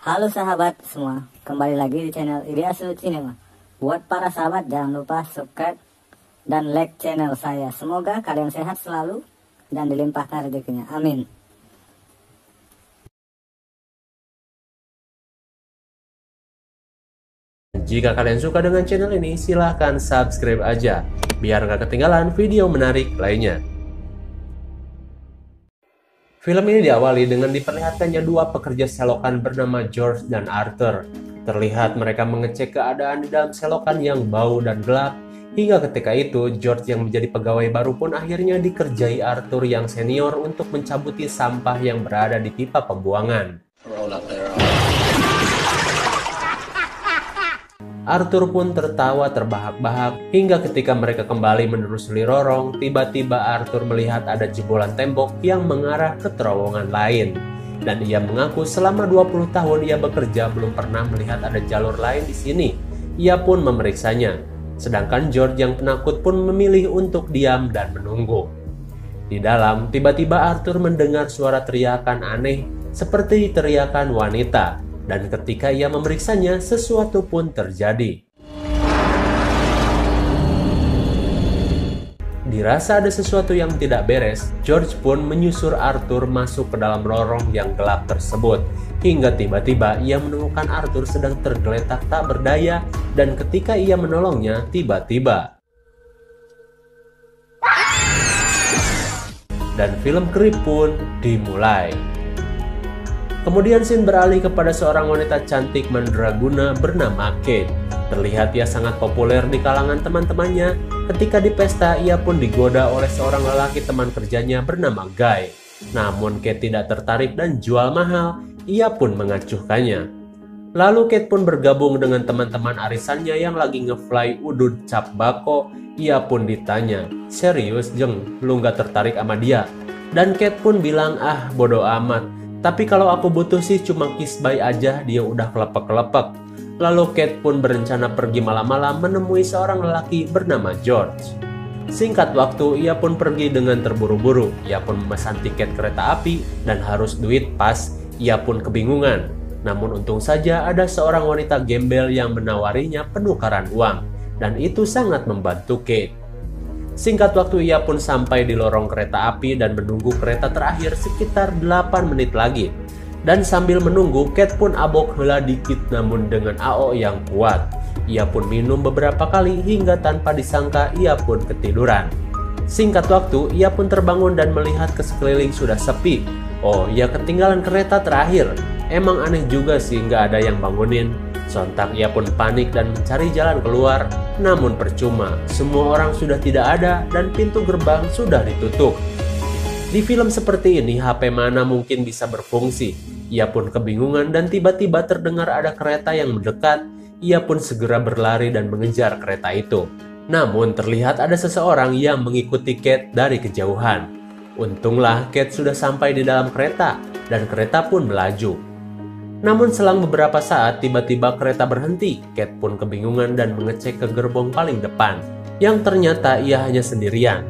Halo sahabat semua, kembali lagi di channel Iriasu Cinema. Buat para sahabat jangan lupa subscribe dan like channel saya. Semoga kalian sehat selalu dan dilimpahkan rezekinya. Amin. Jika kalian suka dengan channel ini, silahkan subscribe aja, biar gak ketinggalan video menarik lainnya. Film ini diawali dengan diperlihatkannya dua pekerja selokan bernama George dan Arthur. Terlihat mereka mengecek keadaan di dalam selokan yang bau dan gelap. Hingga ketika itu, George yang menjadi pegawai baru pun akhirnya dikerjai Arthur yang senior untuk mencabuti sampah yang berada di pipa pembuangan. Arthur pun tertawa terbahak-bahak hingga ketika mereka kembali menelusuri lorong, tiba-tiba Arthur melihat ada jebolan tembok yang mengarah ke terowongan lain. Dan ia mengaku selama 20 tahun ia bekerja belum pernah melihat ada jalur lain di sini. Ia pun memeriksanya. Sedangkan George yang penakut pun memilih untuk diam dan menunggu. Di dalam, tiba-tiba Arthur mendengar suara teriakan aneh seperti teriakan wanita. Dan ketika ia memeriksanya, sesuatu pun terjadi. Dirasa ada sesuatu yang tidak beres, George pun menyusur Arthur masuk ke dalam lorong yang gelap tersebut. Hingga tiba-tiba ia menemukan Arthur sedang tergeletak tak berdaya, dan ketika ia menolongnya, tiba-tiba. Dan film creep pun dimulai. Kemudian scene beralih kepada seorang wanita cantik mandraguna bernama Kate. Terlihat ia sangat populer di kalangan teman-temannya. Ketika di pesta, ia pun digoda oleh seorang lelaki teman kerjanya bernama Guy. Namun Kate tidak tertarik dan jual mahal, ia pun mengacuhkannya. Lalu Kate pun bergabung dengan teman-teman arisannya yang lagi nge-fly udud cap bako. Ia pun ditanya, "Serius Jeng, lu gak tertarik sama dia?" Dan Kate pun bilang, "Ah, bodo amat. Tapi kalau aku butuh sih cuma kiss bye aja, dia udah kelepek-kelepek." Lalu Kate pun berencana pergi malam-malam menemui seorang lelaki bernama George. Singkat waktu, ia pun pergi dengan terburu-buru. Ia pun memesan tiket kereta api dan harus duit pas. Ia pun kebingungan. Namun untung saja ada seorang wanita gembel yang menawarinya penukaran uang. Dan itu sangat membantu Kate. Singkat waktu ia pun sampai di lorong kereta api dan menunggu kereta terakhir sekitar 8 menit lagi. Dan sambil menunggu, Kate pun abok heula dikit namun dengan AO yang kuat. Ia pun minum beberapa kali hingga tanpa disangka ia pun ketiduran. Singkat waktu, ia pun terbangun dan melihat ke sekeliling sudah sepi. Oh, ia ketinggalan kereta terakhir. Emang aneh juga sih nggak ada yang bangunin. Sontak ia pun panik dan mencari jalan keluar. Namun percuma, semua orang sudah tidak ada dan pintu gerbang sudah ditutup. Di film seperti ini, HP mana mungkin bisa berfungsi. Ia pun kebingungan dan tiba-tiba terdengar ada kereta yang mendekat. Ia pun segera berlari dan mengejar kereta itu. Namun terlihat ada seseorang yang mengikuti Kate dari kejauhan. Untunglah Kate sudah sampai di dalam kereta dan kereta pun melaju. Namun selang beberapa saat tiba-tiba kereta berhenti. Kate pun kebingungan dan mengecek ke gerbong paling depan, yang ternyata ia hanya sendirian.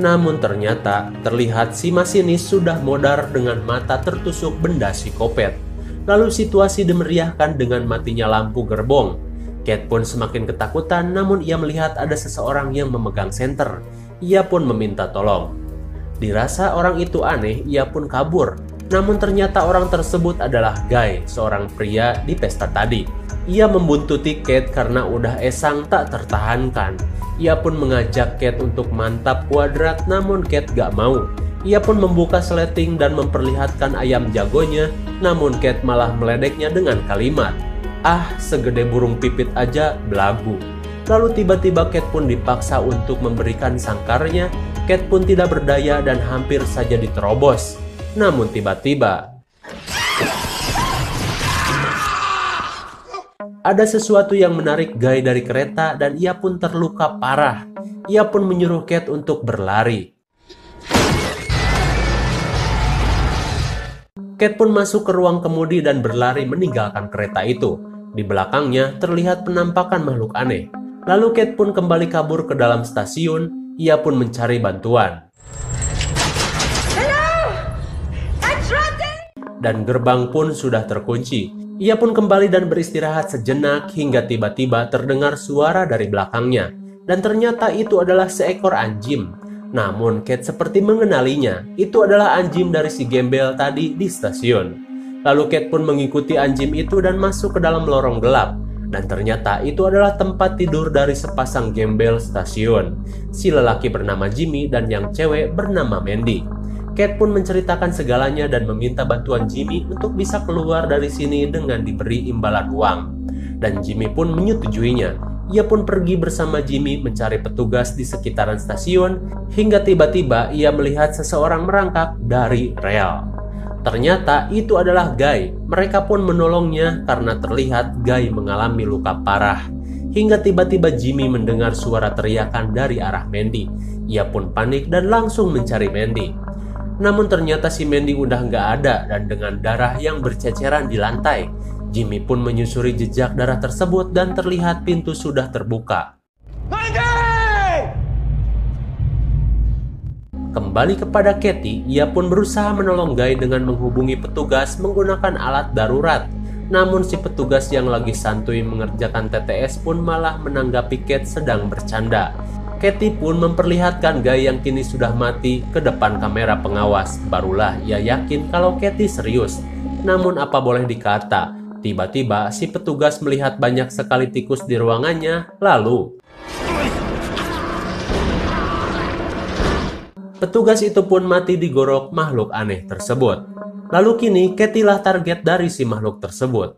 Namun ternyata terlihat si masinis sudah modar dengan mata tertusuk benda psikopat. Lalu situasi dimeriahkan dengan matinya lampu gerbong. Kate pun semakin ketakutan, namun ia melihat ada seseorang yang memegang senter. Ia pun meminta tolong. Dirasa orang itu aneh, ia pun kabur. Namun ternyata orang tersebut adalah Guy, seorang pria di pesta tadi. Ia membuntuti Kate karena udah esang tak tertahankan. Ia pun mengajak Kate untuk mantap kuadrat, namun Kate gak mau. Ia pun membuka seleting dan memperlihatkan ayam jagonya, namun Kate malah meledeknya dengan kalimat, "Ah, segede burung pipit aja belagu." Lalu tiba-tiba Kate pun dipaksa untuk memberikan sangkarnya. Kate pun tidak berdaya dan hampir saja diterobos. Namun tiba-tiba ada sesuatu yang menarik Guy dari kereta dan ia pun terluka parah. Ia pun menyuruh Kate untuk berlari. Kate pun masuk ke ruang kemudi dan berlari meninggalkan kereta itu. Di belakangnya terlihat penampakan makhluk aneh. Lalu Kate pun kembali kabur ke dalam stasiun. Ia pun mencari bantuan. Dan gerbang pun sudah terkunci. Ia pun kembali dan beristirahat sejenak hingga tiba-tiba terdengar suara dari belakangnya. Dan ternyata itu adalah seekor anjing. Namun Kate seperti mengenalinya, itu adalah anjing dari si gembel tadi di stasiun. Lalu Kate pun mengikuti anjing itu dan masuk ke dalam lorong gelap. Dan ternyata itu adalah tempat tidur dari sepasang gembel stasiun. Si lelaki bernama Jimmy dan yang cewek bernama Mandy. Kate pun menceritakan segalanya dan meminta bantuan Jimmy untuk bisa keluar dari sini dengan diberi imbalan uang. Dan Jimmy pun menyetujuinya. Ia pun pergi bersama Jimmy mencari petugas di sekitaran stasiun hingga tiba-tiba ia melihat seseorang merangkak dari rel. Ternyata itu adalah Guy. Mereka pun menolongnya karena terlihat Guy mengalami luka parah. Hingga tiba-tiba Jimmy mendengar suara teriakan dari arah Mandy. Ia pun panik dan langsung mencari Mandy. Namun ternyata si Mandy udah nggak ada dan dengan darah yang berceceran di lantai. Jimmy pun menyusuri jejak darah tersebut dan terlihat pintu sudah terbuka. Kembali kepada Katie, ia pun berusaha menolong Guy dengan menghubungi petugas menggunakan alat darurat. Namun si petugas yang lagi santuy mengerjakan TTS pun malah menanggapi Kate sedang bercanda. Katie pun memperlihatkan Guy yang kini sudah mati ke depan kamera pengawas. Barulah ia yakin kalau Katie serius. Namun apa boleh dikata, tiba-tiba si petugas melihat banyak sekali tikus di ruangannya, lalu petugas itu pun mati digorok makhluk aneh tersebut. Lalu kini Katie lah target dari si makhluk tersebut.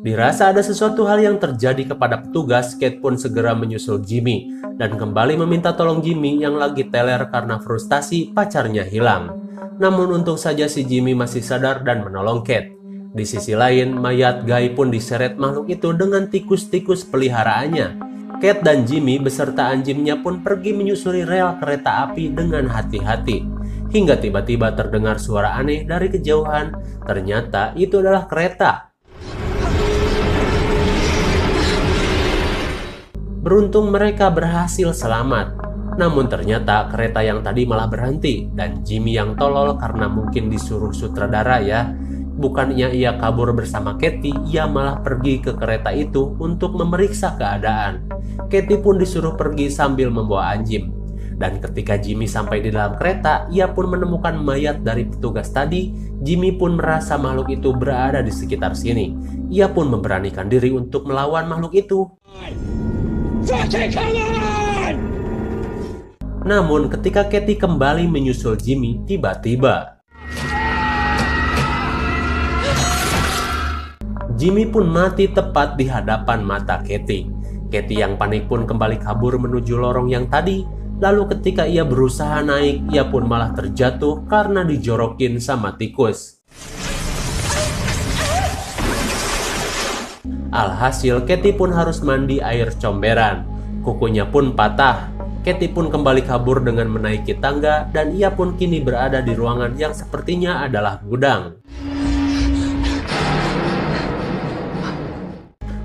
Dirasa ada sesuatu hal yang terjadi kepada petugas, Kate pun segera menyusul Jimmy dan kembali meminta tolong Jimmy yang lagi teler karena frustasi pacarnya hilang. Namun untung saja si Jimmy masih sadar dan menolong Kate. Di sisi lain, mayat Guy pun diseret makhluk itu dengan tikus-tikus peliharaannya. Kate dan Jimmy beserta anjingnya pun pergi menyusuri rel kereta api dengan hati-hati. Hingga tiba-tiba terdengar suara aneh dari kejauhan. Ternyata itu adalah kereta. Beruntung mereka berhasil selamat. Namun ternyata kereta yang tadi malah berhenti. Dan Jimmy yang tolol karena mungkin disuruh sutradara ya. Bukannya ia kabur bersama Katie, ia malah pergi ke kereta itu untuk memeriksa keadaan. Katie pun disuruh pergi sambil membawa anjing. Dan ketika Jimmy sampai di dalam kereta, ia pun menemukan mayat dari petugas tadi. Jimmy pun merasa makhluk itu berada di sekitar sini. Ia pun memberanikan diri untuk melawan makhluk itu. Namun ketika Katie kembali menyusul Jimmy, tiba-tiba Jimmy pun mati tepat di hadapan mata Katie. Katie yang panik pun kembali kabur menuju lorong yang tadi. Lalu ketika ia berusaha naik, ia pun malah terjatuh karena dijorokin sama tikus. Alhasil Katie pun harus mandi air comberan. Kukunya pun patah. Katie pun kembali kabur dengan menaiki tangga dan ia pun kini berada di ruangan yang sepertinya adalah gudang.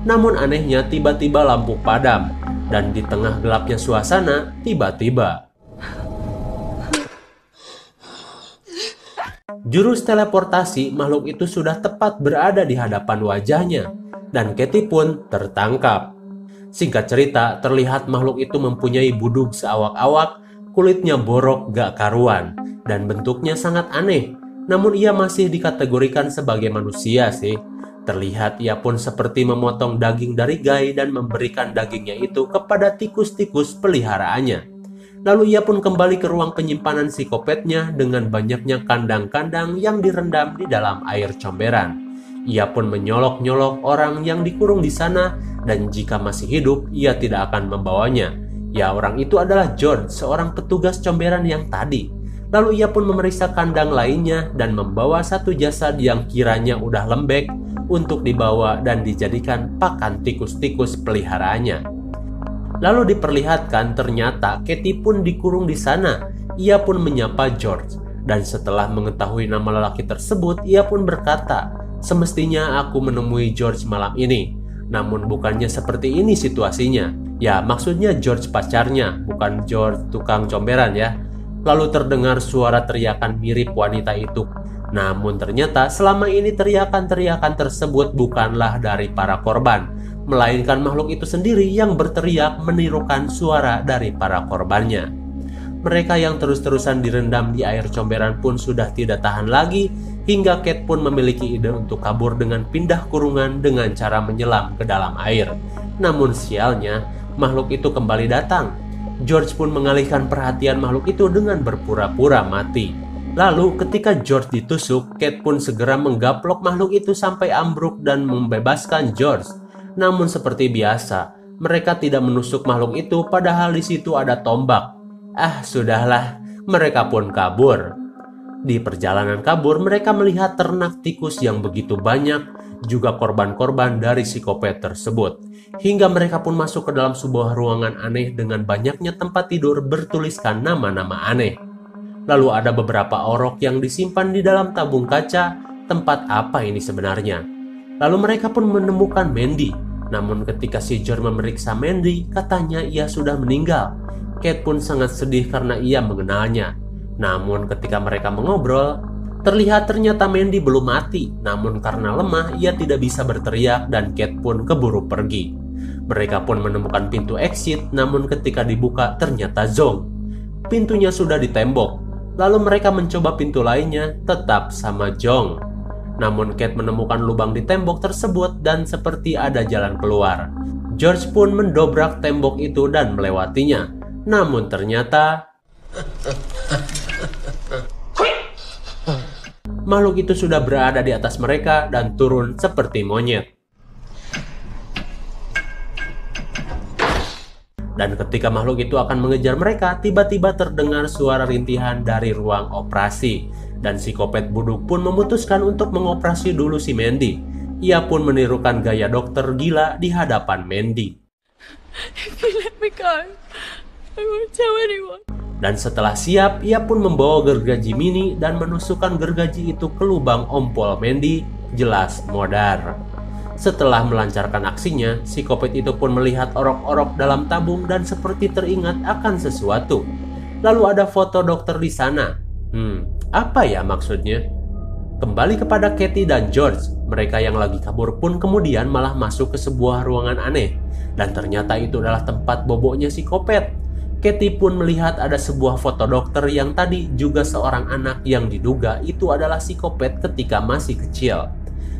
Namun anehnya tiba-tiba lampu padam dan di tengah gelapnya suasana tiba-tiba jurus teleportasi makhluk itu sudah tepat berada di hadapan wajahnya dan Katie pun tertangkap. Singkat cerita, terlihat makhluk itu mempunyai buduk seawak-awak, kulitnya borok gak karuan, dan bentuknya sangat aneh. Namun ia masih dikategorikan sebagai manusia sih. Terlihat ia pun seperti memotong daging dari Guy dan memberikan dagingnya itu kepada tikus-tikus peliharaannya. Lalu ia pun kembali ke ruang penyimpanan psikopatnya dengan banyaknya kandang-kandang yang direndam di dalam air comberan. Ia pun menyolok-nyolok orang yang dikurung di sana dan jika masih hidup, ia tidak akan membawanya. Ya, orang itu adalah George, seorang petugas comberan yang tadi. Lalu ia pun memeriksa kandang lainnya dan membawa satu jasad yang kiranya udah lembek untuk dibawa dan dijadikan pakan tikus-tikus peliharaannya. Lalu diperlihatkan ternyata Katie pun dikurung di sana. Ia pun menyapa George dan setelah mengetahui nama lelaki tersebut, ia pun berkata, "Semestinya aku menemui George malam ini. Namun bukannya seperti ini situasinya." Ya, maksudnya George pacarnya, bukan George tukang comberan ya. Lalu terdengar suara teriakan mirip wanita itu. Namun ternyata selama ini teriakan-teriakan tersebut bukanlah dari para korban, melainkan makhluk itu sendiri yang berteriak menirukan suara dari para korbannya. Mereka yang terus-terusan direndam di air comberan pun sudah tidak tahan lagi, hingga Kate pun memiliki ide untuk kabur dengan pindah kurungan dengan cara menyelam ke dalam air. Namun sialnya, makhluk itu kembali datang. George pun mengalihkan perhatian makhluk itu dengan berpura-pura mati. Lalu ketika George ditusuk, Kate pun segera menggaplok makhluk itu sampai ambruk dan membebaskan George. Namun seperti biasa, mereka tidak menusuk makhluk itu padahal di situ ada tombak. Sudahlah, mereka pun kabur. Di perjalanan kabur, mereka melihat ternak tikus yang begitu banyak, juga korban-korban dari psikopat tersebut. Hingga mereka pun masuk ke dalam sebuah ruangan aneh dengan banyaknya tempat tidur bertuliskan nama-nama aneh. Lalu ada beberapa orok yang disimpan di dalam tabung kaca. Tempat apa ini sebenarnya? Lalu mereka pun menemukan Mandy. Namun ketika si George memeriksa Mandy, katanya ia sudah meninggal. Kate pun sangat sedih karena ia mengenalnya. Namun ketika mereka mengobrol, ternyata Mandy belum mati. Namun karena lemah, ia tidak bisa berteriak dan Kate pun keburu pergi. Mereka pun menemukan pintu exit, namun ketika dibuka ternyata zonk. Pintunya sudah ditembok. Lalu mereka mencoba pintu lainnya, tetap sama zonk. Namun Kate menemukan lubang di tembok tersebut dan seperti ada jalan keluar. George pun mendobrak tembok itu dan melewatinya. Namun ternyata makhluk itu sudah berada di atas mereka dan turun seperti monyet. Dan ketika makhluk itu akan mengejar mereka, tiba-tiba terdengar suara rintihan dari ruang operasi. Dan psikopat buduk pun memutuskan untuk mengoperasi dulu si Mandy. Ia pun menirukan gaya dokter gila di hadapan Mandy. If you let me go, I won't tell anyone. Dan setelah siap, ia pun membawa gergaji mini dan menusukkan gergaji itu ke lubang ompol Mandy, jelas modar. Setelah melancarkan aksinya, psikopat itu pun melihat orok-orok dalam tabung dan seperti teringat akan sesuatu. Lalu ada foto dokter di sana. Apa ya maksudnya? Kembali kepada Katie dan George, mereka yang lagi kabur pun kemudian malah masuk ke sebuah ruangan aneh. Dan ternyata itu adalah tempat boboknya psikopat. Katie pun melihat ada sebuah foto dokter yang tadi juga seorang anak yang diduga itu adalah psikopat ketika masih kecil.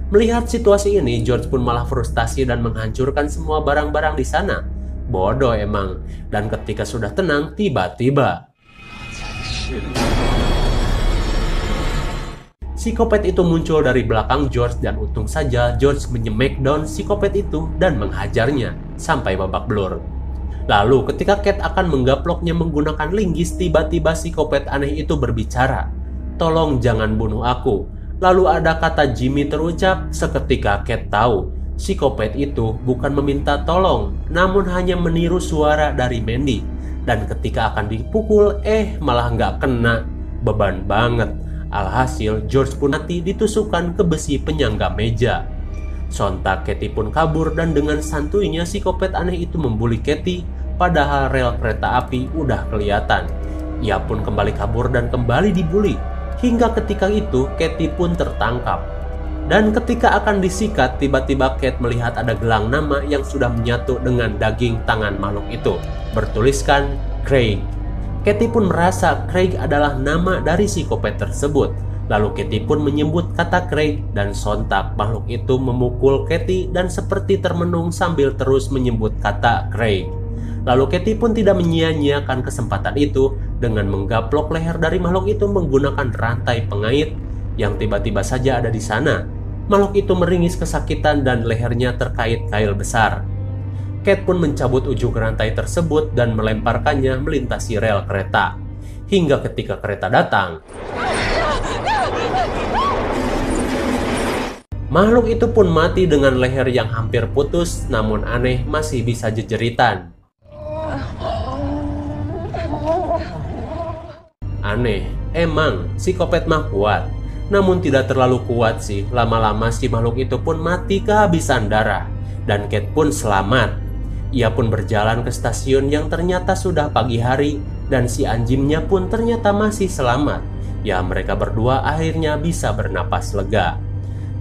Melihat situasi ini, George pun malah frustasi dan menghancurkan semua barang-barang di sana. Bodoh emang. Dan ketika sudah tenang, tiba-tiba psikopat itu muncul dari belakang George dan untung saja George menyemackdown psikopat itu dan menghajarnya sampai babak belur. Lalu ketika Kate akan menggaploknya menggunakan linggis, tiba-tiba psikopat aneh itu berbicara. "Tolong jangan bunuh aku." Lalu ada kata Jimmy terucap. Seketika Kate tahu psikopat itu bukan meminta tolong, namun hanya meniru suara dari Mandy. Dan ketika akan dipukul, malah nggak kena. Beban banget. Alhasil George pun mati ditusukkan ke besi penyangga meja. Sontak Katie pun kabur dan dengan santuinya psikopat aneh itu membuli Katie, padahal rel kereta api udah kelihatan. Ia pun kembali kabur dan kembali dibuli. Hingga ketika itu Katie pun tertangkap. Dan ketika akan disikat, tiba-tiba Kate melihat ada gelang nama yang sudah menyatu dengan daging tangan makhluk itu, bertuliskan Craig. Katie pun merasa Craig adalah nama dari psikopat tersebut. Lalu Katie pun menyebut kata Craig dan sontak makhluk itu memukul Katie dan seperti termenung sambil terus menyebut kata Craig. Lalu Katie pun tidak menyia-nyiakan kesempatan itu dengan menggaplok leher dari makhluk itu menggunakan rantai pengait yang tiba-tiba saja ada di sana. Makhluk itu meringis kesakitan dan lehernya terkait kail besar. Kate pun mencabut ujung rantai tersebut dan melemparkannya melintasi rel kereta. Hingga ketika kereta datang, makhluk itu pun mati dengan leher yang hampir putus, namun aneh masih bisa jejeritan. Aneh, emang psikopat mah kuat. Namun tidak terlalu kuat sih. Lama-lama si makhluk itu pun mati kehabisan darah. Dan Kate pun selamat. Ia pun berjalan ke stasiun yang ternyata sudah pagi hari dan si anjingnya pun ternyata masih selamat. Ya, mereka berdua akhirnya bisa bernapas lega.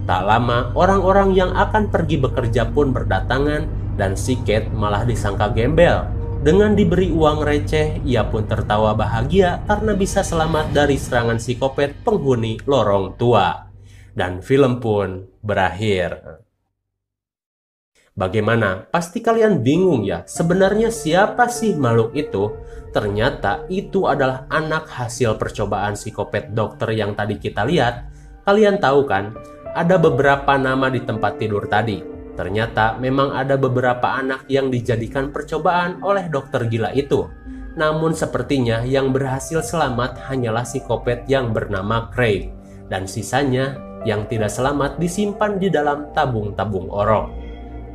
Tak lama, orang-orang yang akan pergi bekerja pun berdatangan dan si Kate malah disangka gembel. Dengan diberi uang receh, ia pun tertawa bahagia karena bisa selamat dari serangan psikopat penghuni lorong tua. Dan film pun berakhir. Bagaimana? Pasti kalian bingung ya, sebenarnya siapa sih makhluk itu? Ternyata itu adalah anak hasil percobaan psikopat dokter yang tadi kita lihat. Kalian tahu kan, ada beberapa nama di tempat tidur tadi. Ternyata memang ada beberapa anak yang dijadikan percobaan oleh dokter gila itu. Namun sepertinya yang berhasil selamat hanyalah psikopat yang bernama Craig. Dan sisanya yang tidak selamat disimpan di dalam tabung-tabung orok.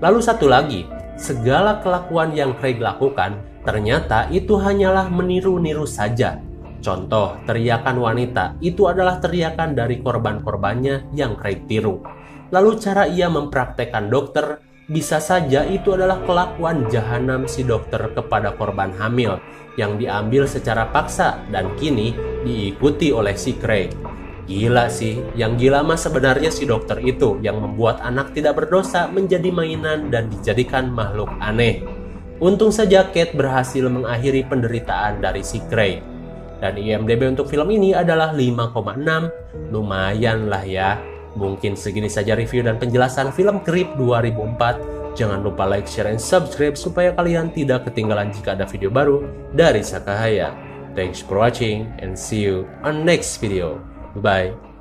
Lalu satu lagi, segala kelakuan yang Craig lakukan ternyata itu hanyalah meniru-niru saja. Contoh, teriakan wanita itu adalah teriakan dari korban-korbannya yang Craig tiru. Lalu cara ia mempraktekkan dokter, bisa saja itu adalah kelakuan jahanam si dokter kepada korban hamil yang diambil secara paksa dan kini diikuti oleh si Craig. Gila sih, yang gila mah sebenarnya si dokter itu yang membuat anak tidak berdosa menjadi mainan dan dijadikan makhluk aneh. Untung saja Kate berhasil mengakhiri penderitaan dari si Craig. Dan IMDb untuk film ini adalah 5,6, lumayan lah ya. Mungkin segini saja review dan penjelasan film Creep 2004. Jangan lupa like, share, dan subscribe supaya kalian tidak ketinggalan jika ada video baru dari Sakahaya. Thanks for watching and see you on next video. Bye.